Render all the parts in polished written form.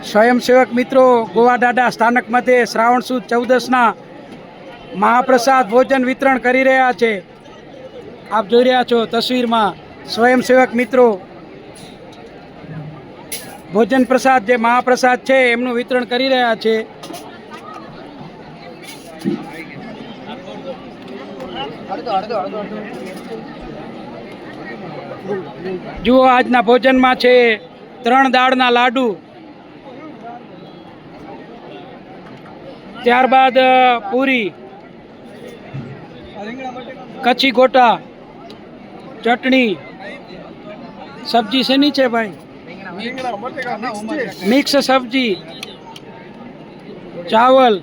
સ્વયંસેવક મિત્રો ગોવાડાડા સ્થાનક મધ્યે શ્રાવણ સુદ 14ના મહાપ્રસાદ ભોજન વિતરણ કરી રહ્યા છે। આપ જોઈ રહ્યા છો તસવીરમાં સ્વયંસેવક મિત્રો ભોજન પ્રસાદ જે મહાપ્રસાદ છે એમનું વિતરણ કરી રહ્યા છે। જુઓ આજના ભોજનમાં છે 3 દાળના લાડુ, ત્યારબાદ પૂરી, કચ્છી ગોટા, ચટણી, સબ્જી શેની છે ભાઈ? મિક્સ સબ્જી, ચાવલ,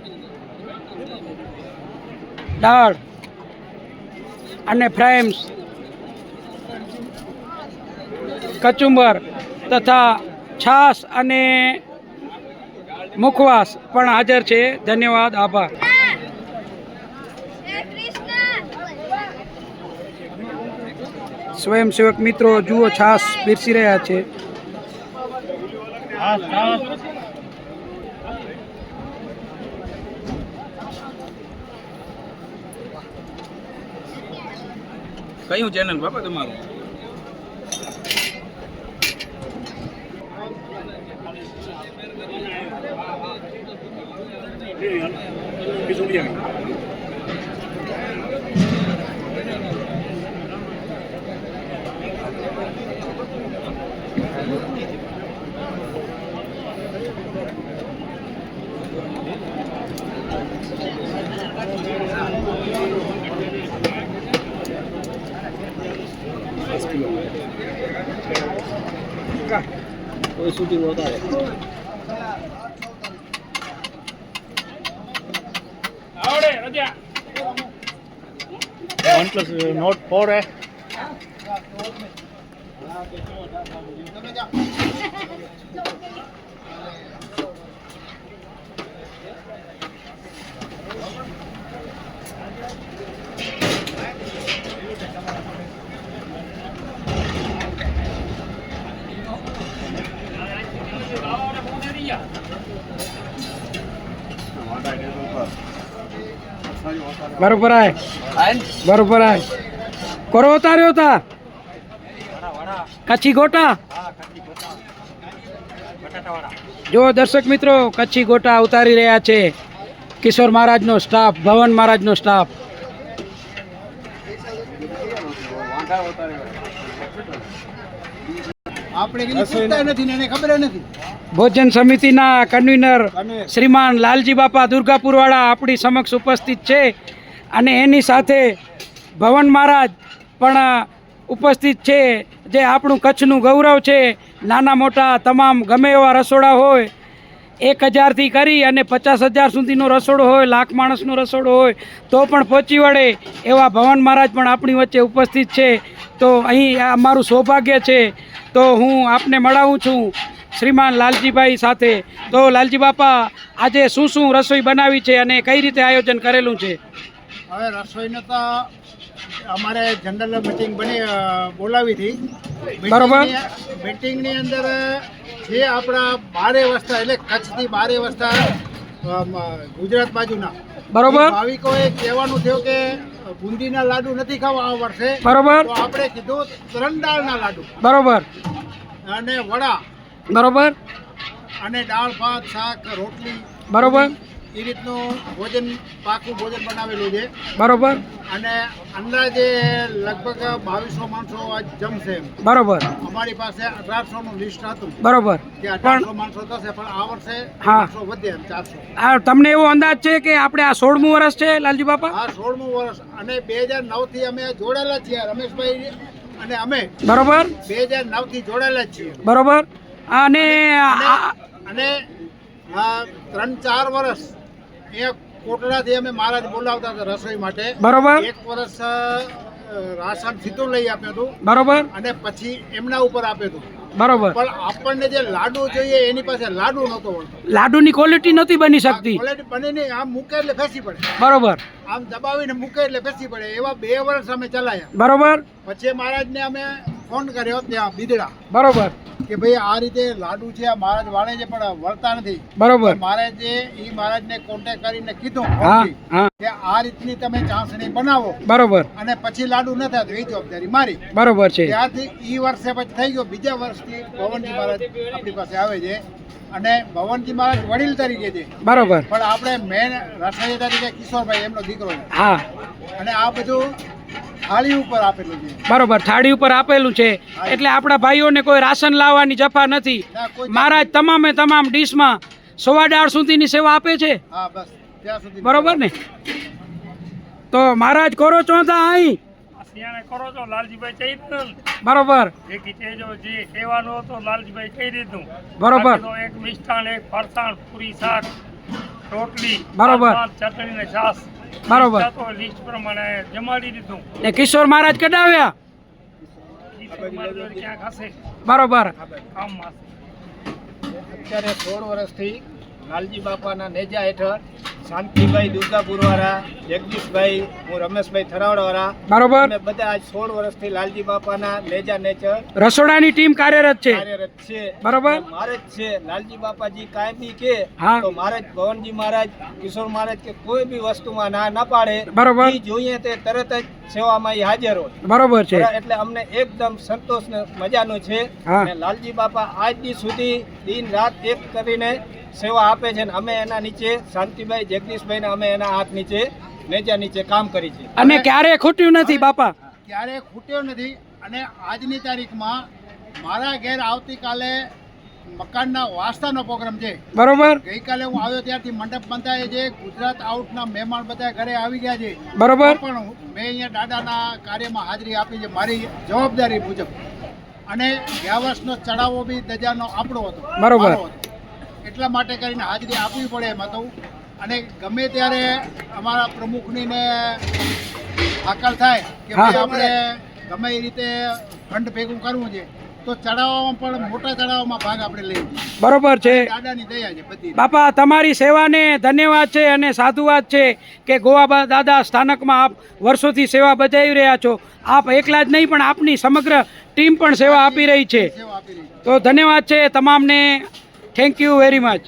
દાળ અને ફ્રાઈમ્સ, કચુંબર તથા છાશ અને મુખવાસ પણ હાજર છે। ધન્યવાદ, આભાર। સ્વયંસેવક મિત્રો જુઓ છાશ પીરસી રહ્યા છે। કયું ચેનલ બાપા તમારું? कोई शूटिंग होता है OnePlus Note 4 है। बरोबर आहे, बरोबर आहे। कोरो उतार्यो था कच्ची गोटा। जो दर्शक मित्रों कच्ची गोटा उतारी रह्या छे किशोर महाराज नो स्टाफ, भवन महाराज नो स्टाफ। भोजन समितिना कन्वीनर श्रीमान लालजी बापा दुर्गापुरवाड़ा अपनी समक्ष उपस्थित छे अने एनी साथे भवन महाराज पण उपस्थित छे। जे आपणुं कच्छनुं गौरव छे। नाना मोटा तमाम गमे एवा रसोड़ा होय 1000 थी करी अने 50,000 सुधीनो रसोड़ो होय, लाख माणसनो रसोड़ो होय तो पण पहोंची वळे एवा भवन महाराज पण आपणी वच्चे उपस्थित छे। तो अहीं अमारुं सौभाग्य छे। तो हूँ आपने मळावुं छुं श्रीमान लालजी भाई साथे। तो लालजी बापा आजे शुं रसोई बनावी छे अने कई रीते आयोजन करेलुं छे? हवे रसोईने तो अमारे जनरल मीटिंग बोलावी थी। बरोबर। मीटिंगनी अंदर जे आपणा बारे वस्ता एटले कच्छथी बारे वस्ता गुजरात बाजुना बरोबर भाविकोए कहेवानुं थयुं के बूंदीना लाडू नहीं खावा आ वर्षे। बरोबर। तो आपणे कीधुं 3 दाळना लाडू। बरोबर। अने वड़ा। बरोबर। अने दाळ भात शाक रोटली। बरोबर। ए रीतનું भोजन पाकું भोजन बनावेલું છે। बरोबर। અને અંદાજે લગભગ 2200 માણસો આજ જમશે। बरोबर। અમારી પાસે 1800 નું લિસ્ટ હતું। बरोबर। કે 1800 માણસો થશે પણ આ વર્ષે હા 400 વધે 400। આ તમને એવો અંદાજ છે કે આપણે આ 16મું વર્ષ છે લાલજી બાપા? આ 16મું વર્ષ અને 2009 થી અમે જોડાયેલા છીએ રમેશભાઈ અને અમે। બરોબર। 2009 થી જોડાયેલા છીએ। બરોબર। અને અને 3-4 વર્ષ એ કોટડાથી અમે મહારાજ બોલાવતા હતા રસોઈ માટે। બરોબર। 1 વર્ષ રાશન સીધું લઈ આપ્યું હતું। બરોબર। અને પછી એમના ઉપર આપ્યું હતું। બરોબર। પણ આપણને જે લાડુ જોઈએ એની પાસે લાડુ નહોતો મળતો। લાડુની ક્વોલિટી નથી બની શકતી। ક્વોલિટી બની નહીં, આમ મૂકે એટલે ફેંસી પડે। બરોબર। આમ દબાવીને મૂકે એટલે ફેંસી પડે। એવા 2 વર્ષ અમે ચલાયા। બરોબર। પછી મહારાજને અમે ફોન કર્યો ત્યાં બિદડા બરોબર કે ભાઈ આ રીતે લાડુ છે આ મહારાજ વાળે છે પણ વળતા નથી. બરોબર મહારાજે ઈ મહારાજને કોન્ટેક્ટ કરીને કીધું હા ફોનથી હા કે આ રીતની તમે ચાસણી બનાવો બરોબર અને પછી લાડુ ન થાય તો એ જવાબદારી મારી. બરોબર છે ત્યારથી ઈ વર્ષે પછી થઈ ગયો. બીજા વર્ષથી ભવનજી મહારાજ આપણી પાસે આવે છે અને ભવનજી મહારાજ વડીલ તરીકે છે બરોબર પણ આપણે મેન રસાઈ તરીકે કિશોરભાઈ એમનો દીકરો છે હા અને આ બધું થાળી ઉપર આપેલું છે. બરોબર થાળી ઉપર આપેલું છે એટલે આપણા ભાઈઓને કોઈ રાશન લાવવાની જફા નથી. ના, કોઈ મહારાજ તમામે તમામ ડીશમાં 1.5 સુધીની સેવા આપે છે. હા બસ ત્યાં સુધી બરોબર ને? તો મહારાજ કરો છો તા અહીં સિયાણે કરો છો લાલજીભાઈ કહી દીધું બરોબર જે કીધેજો જે કહેવાનું હતું લાલજીભાઈ કહી દીધું. બરોબર. બાકી તો એક મિષ્ટાન એક ફરસાણ પૂરી શાક રોટલી બરોબર. દાળ, ભાત, ચટણી ને છાશ બરોબર. તો લિસ્ટ પ્રમાણે જમાડી દીધું. ને કિશોર મહારાજ કઢાવ્યા ક્યાંક હશે બરોબર કામમાં. અત્યારે 16 વર્ષથી લાલજી બાપાના નેજા હેઠળ શાંતિભાઈ દુર્ગાપુરવાળા, જગદીશભાઈ, હું રમેશભાઈ થરાવડવાળા બરોબર અમે બધા આજ 16 વર્ષથી લાલજી બાપાના નેજા નેચર રસોડાની ટીમ કાર્યરત છે. કાર્યરત છે. બરોબર. અને મહારાજ છે લાલજી બાપાજી કાયમી કે હા. તો મહારાજ ભવનજી મહારાજ, કિશોર મહારાજ કે કોઈ બી વસ્તુમાં ના પાડે. બરોબર. ઈ જોઈએ તે તરત જ સેવામાં ઈ હાજર હોય. બરોબર છે એટલે અમને એકદમ સંતોષ ને મજાનું છે. હા. અને લાલજી બાપા આજ દી સુધી દિન રાત એક કરીને સેવા આપે છે ને અમે એના નીચે શાંતિભાઈ, જગદીશભાઈ ને અમે એના હાથ નીચે નેજા નીચે કામ કરી છે. અને ક્યારે ખૂટ્યું નથી બાપા. ક્યારેય ખૂટ્યો નથી. અને આજની તારીખમાં મારા ઘેર આવતીકાલે મકાનના વાસ્તાનો પ્રોગ્રામ છે. બરોબર ગઈકાલે હું આવ્યો ત્યારથી મંડપ બંધાય છે. ગુજરાત આઉટના મહેમાન બધા ઘરે આવી ગયા છે. બરોબર. તો પણ મેં અહીંયા દાદાના કાર્યમાં હાજરી આપી છે મારી જવાબદારી મુજબ. અને ગયા વર્ષનો ચડાવો બી ધજાનો આપણો હતો, બરોબર. મારો હતો. એટલા માટે કરીને હાજરી આપવી પડે એમ હતું. અને ગમે ત્યારે અમારા પ્રમુખની ને હાકલ થાય કે હા. ભાઈ આપણે ગમે એ રીતે ફંડ ભેગું કરવું છે તો ચડાવવામાં પણ મોટા ચડાવવામાં ભાગ આપણે લઈએ છીએ. બરોબર છે દાદાની દયા છે બધી. બાપા તમારી સેવાને ધન્યવાદ છે અને સાધુવાદ છે કે ગોવા દાદા સ્થાનકમાં આપ વર્ષોથી સેવા બજાવી રહ્યા છો. આપ એકલા જ નહીં પણ આપની સમગ્ર ટીમ પણ સેવા આપી રહી છે. સેવા આપી રહી છે. તો ધન્યવાદ છે તમામને. Thank you very much.